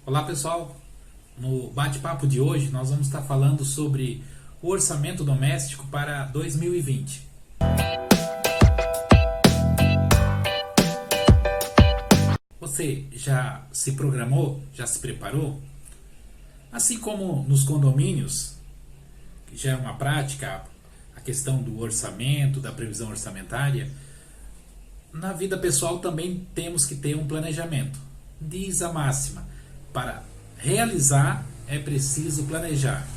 Olá pessoal, no bate-papo de hoje nós vamos estar falando sobre o orçamento doméstico para 2020. Você já se programou? Já se preparou? Assim como nos condomínios, que já é uma prática, a questão do orçamento, da previsão orçamentária, na vida pessoal também temos que ter um planejamento. Diz a máxima: para realizar é preciso planejar.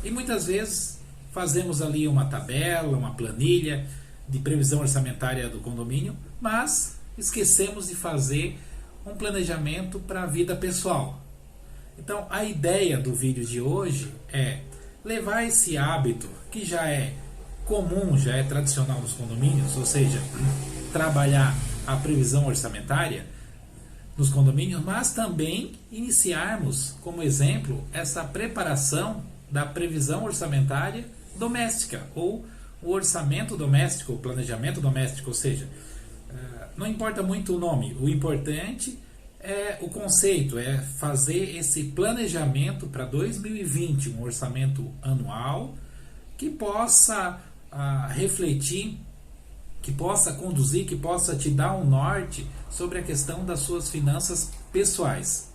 E muitas vezes fazemos ali uma tabela, uma planilha de previsão orçamentária do condomínio, mas esquecemos de fazer um planejamento para a vida pessoal. Então a ideia do vídeo de hoje é levar esse hábito que já é comum, já é tradicional nos condomínios, ou seja, trabalhar a previsão orçamentária nos condomínios, mas também iniciarmos, como exemplo, essa preparação da previsão orçamentária doméstica, ou o orçamento doméstico, o planejamento doméstico, ou seja, não importa muito o nome, o importante é o conceito, é fazer esse planejamento para 2020, um orçamento anual que possa refletir, que possa conduzir, que possa te dar um norte sobre a questão das suas finanças pessoais.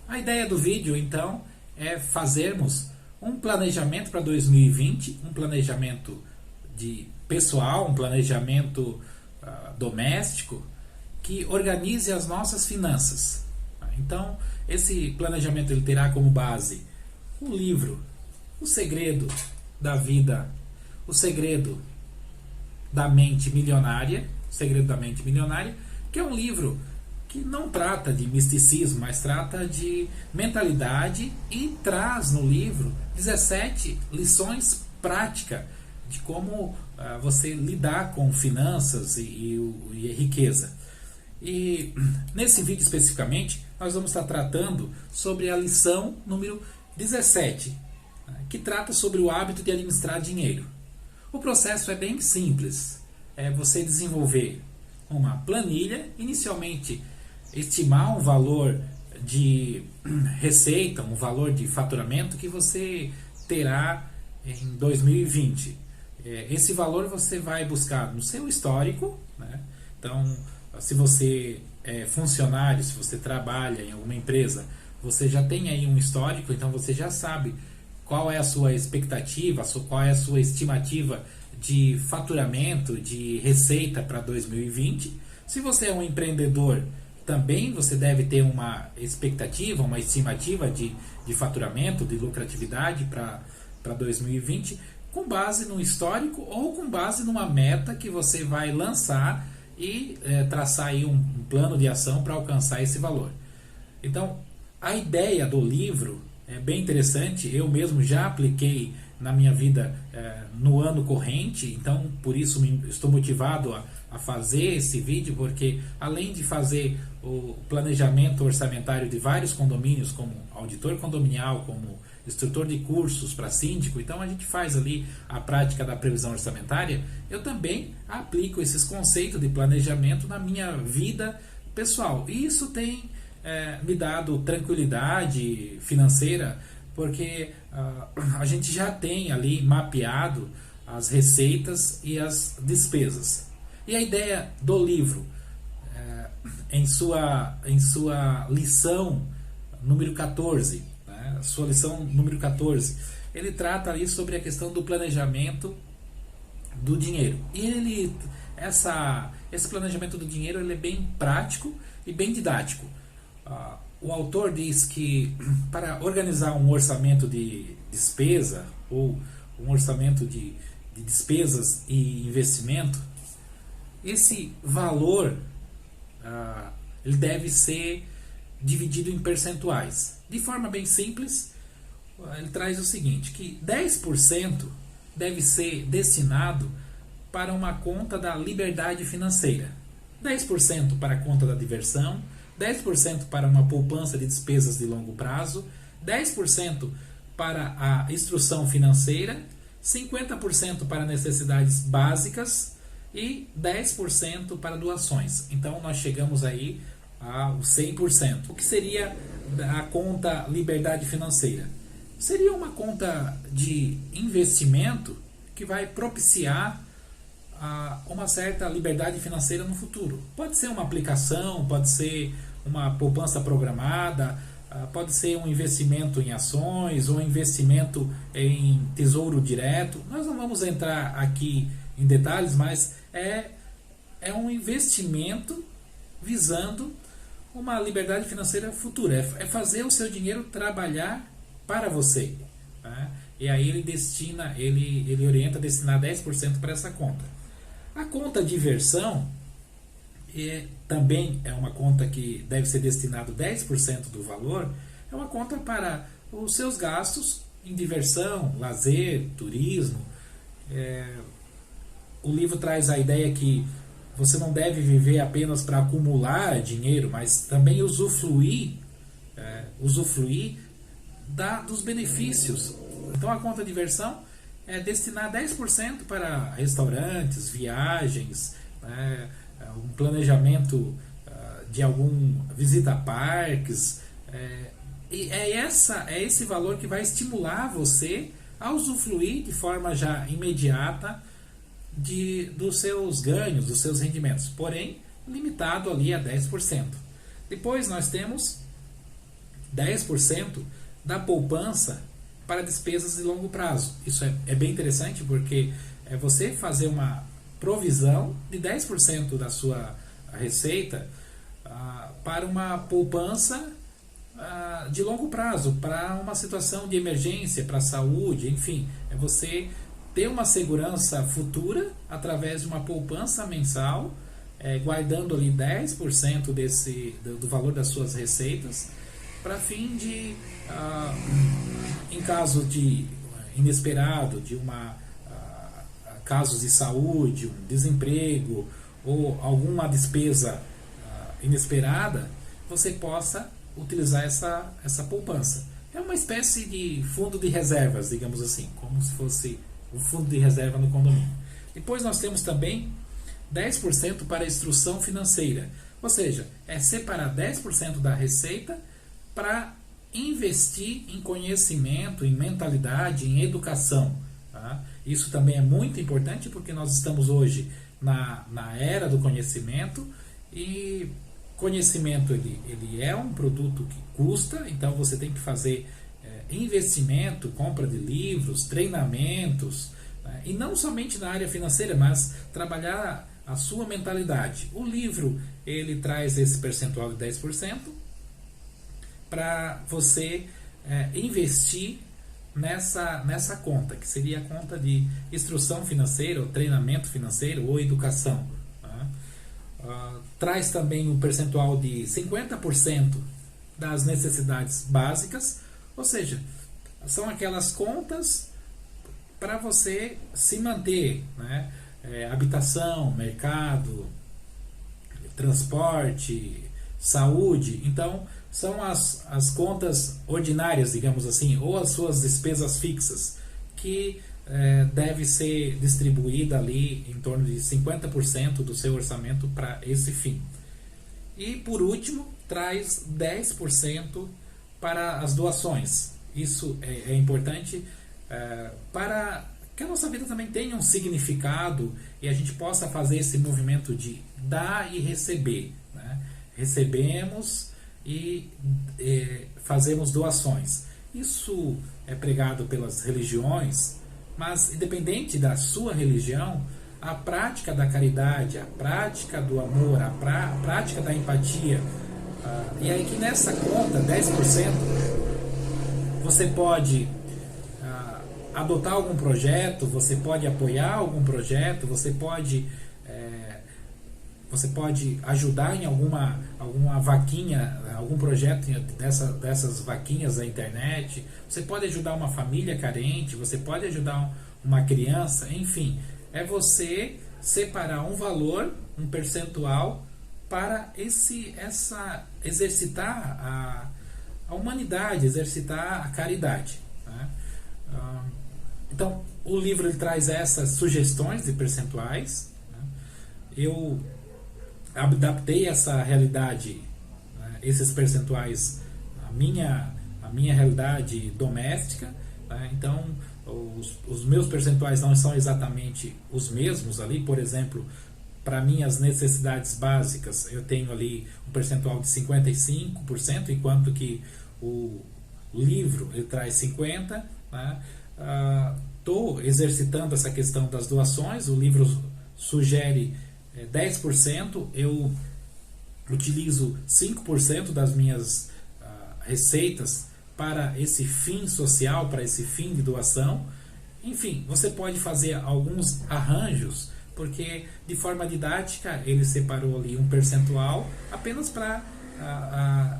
A ideia do vídeo, então, é fazermos um planejamento para 2020, um planejamento de pessoal, um planejamento doméstico, que organize as nossas finanças. Então, esse planejamento ele terá como base o livro O Segredo da Vida, O Segredo da Mente Milionária, O Segredo da Mente Milionária, que é um livro que não trata de misticismo, mas trata de mentalidade e traz no livro 17 lições práticas de como você lidar com finanças e riqueza. E nesse vídeo especificamente, nós vamos estar tratando sobre a lição número 17, que trata sobre o hábito de administrar dinheiro. O processo é bem simples, é você desenvolver uma planilha, inicialmente estimar um valor de receita, um valor de faturamento que você terá em 2020. Esse valor você vai buscar no seu histórico, né? Então, se você é funcionário, se você trabalha em alguma empresa, você já tem aí um histórico, então você já sabe qual é a sua expectativa, qual é a sua estimativa de faturamento, de receita para 2020. Se você é um empreendedor, também você deve ter uma expectativa, uma estimativa de faturamento, de lucratividade para 2020, com base no histórico ou com base numa meta que você vai lançar e traçar aí um plano de ação para alcançar esse valor. Então, a ideia do livro é bem interessante, eu mesmo já apliquei na minha vida no ano corrente, então por isso estou motivado a fazer esse vídeo, porque além de fazer o planejamento orçamentário de vários condomínios, como auditor condominial, como instrutor de cursos para síndico, então a gente faz ali a prática da previsão orçamentária, eu também aplico esses conceitos de planejamento na minha vida pessoal, e isso tem me dado tranquilidade financeira, porque a gente já tem ali mapeado as receitas e as despesas. E a ideia do livro, em sua lição número 14, né, sua lição número 14, ele trata ali sobre a questão do planejamento do dinheiro. E esse planejamento do dinheiro ele é bem prático e bem didático. O autor diz que para organizar um orçamento de despesa ou um orçamento de despesas e investimento, esse valor ele deve ser dividido em percentuais. De forma bem simples, ele traz o seguinte, que 10% deve ser destinado para uma conta da liberdade financeira, 10% para a conta da diversão, 10% para uma poupança de despesas de longo prazo, 10% para a instrução financeira, 50% para necessidades básicas e 10% para doações. Então nós chegamos aí ao 100%. O que seria a conta liberdade financeira? Seria uma conta de investimento que vai propiciar uma certa liberdade financeira no futuro. Pode ser uma aplicação, pode ser uma poupança programada, pode ser um investimento em ações ou um investimento em tesouro direto. Nós não vamos entrar aqui em detalhes, mas é um investimento visando uma liberdade financeira futura. É fazer o seu dinheiro trabalhar para você. Tá? E aí ele orienta a destinar 10% para essa conta. A conta diversão também é uma conta que deve ser destinado 10% do valor. É uma conta para os seus gastos em diversão, lazer, turismo. O livro traz a ideia que você não deve viver apenas para acumular dinheiro, mas também usufruir dos benefícios. Então a conta diversão é destinar 10% para restaurantes, viagens, um planejamento de algum visita a parques. E é esse valor que vai estimular você a usufruir de forma já imediata dos seus ganhos, dos seus rendimentos, porém limitado ali a 10%. Depois nós temos 10% da poupança para despesas de longo prazo. Isso é bem interessante, porque é você fazer uma provisão de 10% da sua receita para uma poupança de longo prazo, para uma situação de emergência, para a saúde, enfim. É você ter uma segurança futura através de uma poupança mensal, guardando ali 10% do valor das suas receitas, para fim de, em caso de inesperado, de casos de saúde, um desemprego ou alguma despesa inesperada, você possa utilizar essa poupança. É uma espécie de fundo de reservas, digamos assim, como se fosse um fundo de reserva no condomínio. Depois nós temos também 10% para instrução financeira, ou seja, é separar 10% da receita para investir em conhecimento, em mentalidade, em educação. Tá? Isso também é muito importante, porque nós estamos hoje na era do conhecimento, e conhecimento ele é um produto que custa, então você tem que fazer investimento, compra de livros, treinamentos, e não somente na área financeira, mas trabalhar a sua mentalidade. O livro ele traz esse percentual de 10% para você investir nessa conta, que seria a conta de instrução financeira, ou treinamento financeiro, ou educação. Tá? Traz também um percentual de 50% das necessidades básicas, ou seja, são aquelas contas para você se manter, né? Habitação, mercado, transporte, saúde. Então são as contas ordinárias, digamos assim, ou as suas despesas fixas, que deve ser distribuída ali em torno de 50% do seu orçamento para esse fim. E por último, traz 10% para as doações. Isso é importante para que a nossa vida também tenha um significado e a gente possa fazer esse movimento de dar e receber. Né? Recebemos e fazemos doações. Isso é pregado pelas religiões, mas independente da sua religião, a prática da caridade, a prática do amor, a prática da empatia, e aí que nessa conta, 10%, você pode adotar algum projeto, você pode apoiar algum projeto, você pode ajudar em alguma vaquinha, algum projeto dessas vaquinhas da internet, você pode ajudar uma família carente, você pode ajudar uma criança, enfim, é você separar um valor, um percentual para exercitar a humanidade, exercitar a caridade. Né? Então, o livro ele traz essas sugestões de percentuais. Né? Eu adaptei essa realidade, né, esses percentuais a minha realidade doméstica, né? Então os meus percentuais não são exatamente os mesmos ali. Por exemplo, para minhas necessidades básicas eu tenho ali um percentual de 55%, enquanto que o livro ele traz 50%, né? Estou exercitando essa questão das doações. O livro sugere 10%, eu utilizo 5% das minhas receitas para esse fim social, para esse fim de doação. Enfim, você pode fazer alguns arranjos, porque de forma didática ele separou ali um percentual apenas para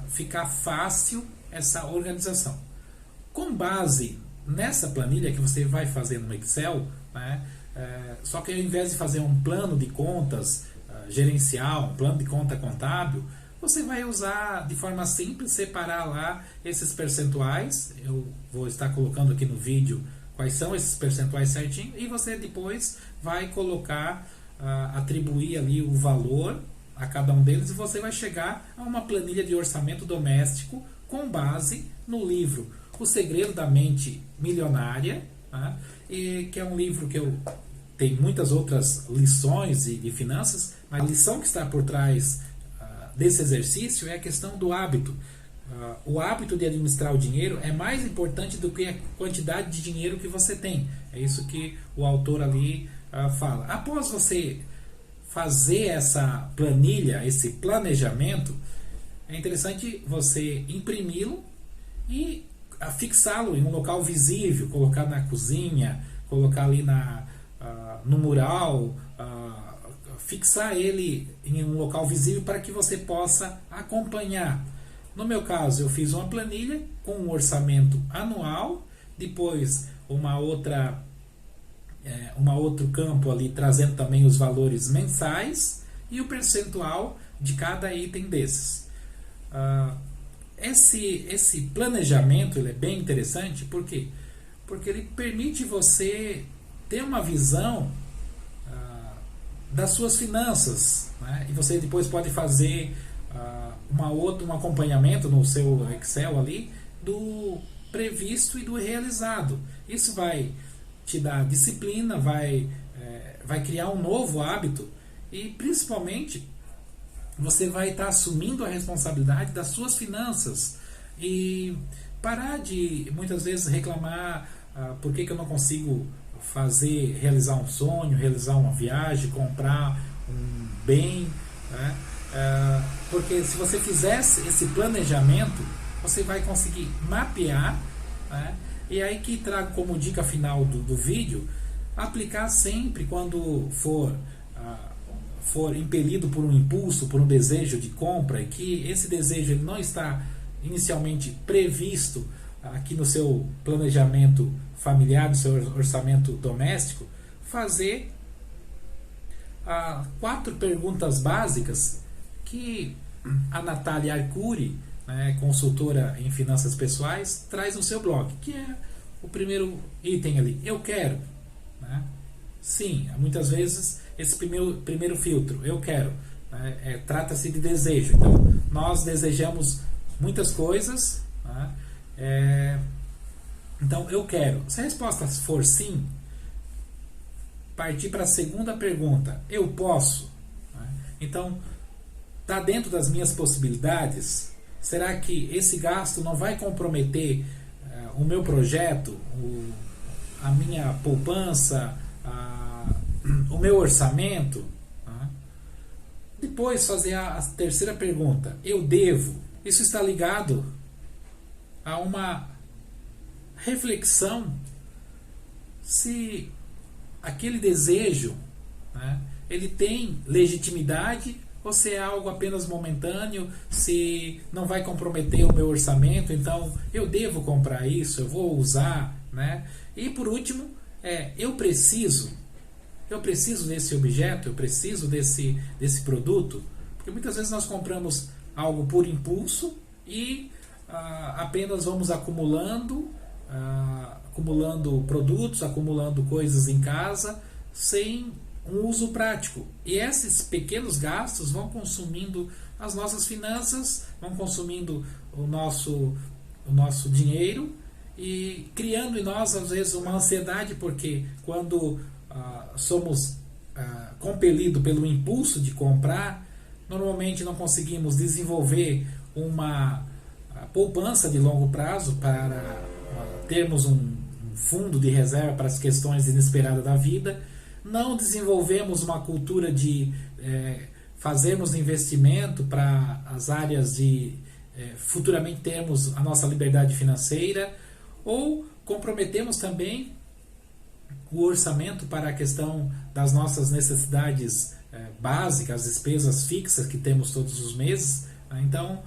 ficar fácil essa organização. Com base nessa planilha que você vai fazer no Excel, né, só que ao invés de fazer um plano de contas gerencial, um plano de conta contábil, você vai usar de forma simples, separar lá esses percentuais. Eu vou estar colocando aqui no vídeo quais são esses percentuais certinho, e você depois vai colocar, atribuir ali o valor a cada um deles, e você vai chegar a uma planilha de orçamento doméstico com base no livro O Segredo da Mente Milionária, tá? E que é um livro que tem muitas outras lições de finanças, mas a lição que está por trás desse exercício é a questão do hábito. O hábito de administrar o dinheiro é mais importante do que a quantidade de dinheiro que você tem. É isso que o autor ali fala. Após você fazer essa planilha, esse planejamento, é interessante você imprimi-lo e fixá-lo em um local visível, colocar na cozinha, colocar ali no mural, fixar ele em um local visível para que você possa acompanhar. No meu caso, eu fiz uma planilha com um orçamento anual, depois outro campo ali trazendo também os valores mensais e o percentual de cada item desses. Esse planejamento ele é bem interessante, por quê? Porque ele permite você ter uma visão das suas finanças, né? E você depois pode fazer um acompanhamento no seu Excel ali do previsto e do realizado. Isso vai te dar disciplina, vai criar um novo hábito, e principalmente você vai estar assumindo a responsabilidade das suas finanças e parar de muitas vezes reclamar por que eu não consigo realizar um sonho, realizar uma viagem, comprar um bem, né? Porque se você fizesse esse planejamento, você vai conseguir mapear, né? E aí que trago como dica final do vídeo, aplicar sempre quando for impelido por um impulso, por um desejo de compra, e que esse desejo ele não está inicialmente previsto aqui no seu planejamento familiar, no seu orçamento doméstico, fazer 4 perguntas básicas que a Natália Arcuri, né, consultora em finanças pessoais, traz no seu blog, que é o primeiro item ali, eu quero, né? Sim, muitas vezes esse primeiro filtro, eu quero, né, trata-se de desejo. Então nós desejamos muitas coisas, né? Então eu quero. Se a resposta for sim, partir para a segunda pergunta, eu posso, né? Então está dentro das minhas possibilidades? Será que esse gasto não vai comprometer o meu projeto, a minha poupança, o meu orçamento? Depois fazer a terceira pergunta, eu devo? Isso está ligado a uma reflexão se aquele desejo, né, ele tem legitimidade, ou se é algo apenas momentâneo, se não vai comprometer o meu orçamento, então eu devo comprar isso, eu vou usar, né? E por último, eu preciso desse objeto, eu preciso desse produto, porque muitas vezes nós compramos algo por impulso e apenas vamos acumulando produtos, acumulando coisas em casa sem um uso prático, e esses pequenos gastos vão consumindo as nossas finanças, vão consumindo o nosso dinheiro e criando em nós, às vezes, uma ansiedade, porque quando somos compelidos pelo impulso de comprar, normalmente não conseguimos desenvolver uma poupança de longo prazo para termos um fundo de reserva para as questões inesperadas da vida, não desenvolvemos uma cultura de fazermos investimento para as áreas de futuramente termos a nossa liberdade financeira, ou comprometemos também o orçamento para a questão das nossas necessidades básicas, as despesas fixas que temos todos os meses. Então,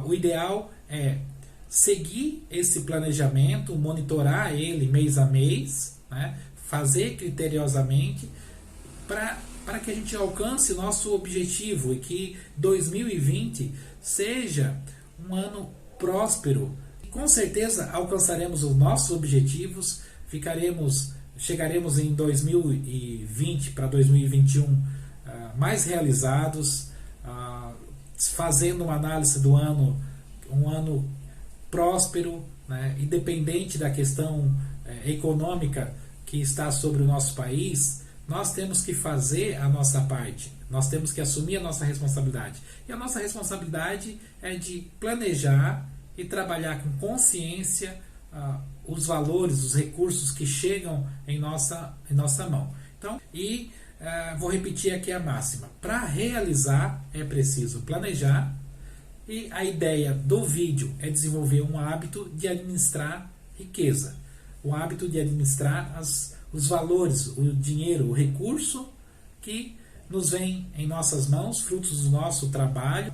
o ideal é seguir esse planejamento, monitorar ele mês a mês, né? Fazer criteriosamente para que a gente alcance o nosso objetivo e que 2020 seja um ano próspero. Com certeza alcançaremos os nossos objetivos, chegaremos em 2020 para 2021 mais realizados, fazendo uma análise do ano, um ano próspero, né, independente da questão econômica que está sobre o nosso país. Nós temos que fazer a nossa parte, nós temos que assumir a nossa responsabilidade. E a nossa responsabilidade é de planejar e trabalhar com consciência os valores, os recursos que chegam em nossa mão. Então, vou repetir aqui a máxima: para realizar é preciso planejar, e a ideia do vídeo é desenvolver um hábito de administrar riqueza, o hábito de administrar os valores, o dinheiro, o recurso que nos vem em nossas mãos, frutos do nosso trabalho,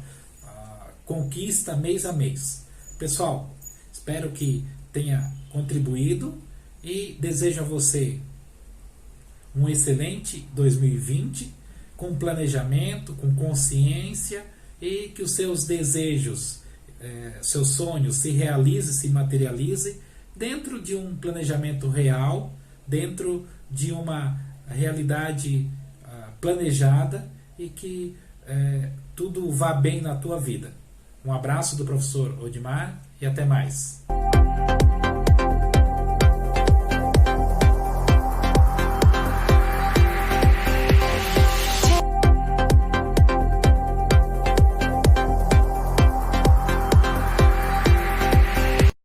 conquista mês a mês. Pessoal, espero que tenha contribuído e desejo a você um excelente 2020, com planejamento, com consciência, e que os seus desejos, seus sonhos se realizem, se materializem dentro de um planejamento real, dentro de uma realidade planejada, e que tudo vá bem na tua vida. Um abraço do professor Odimar e até mais.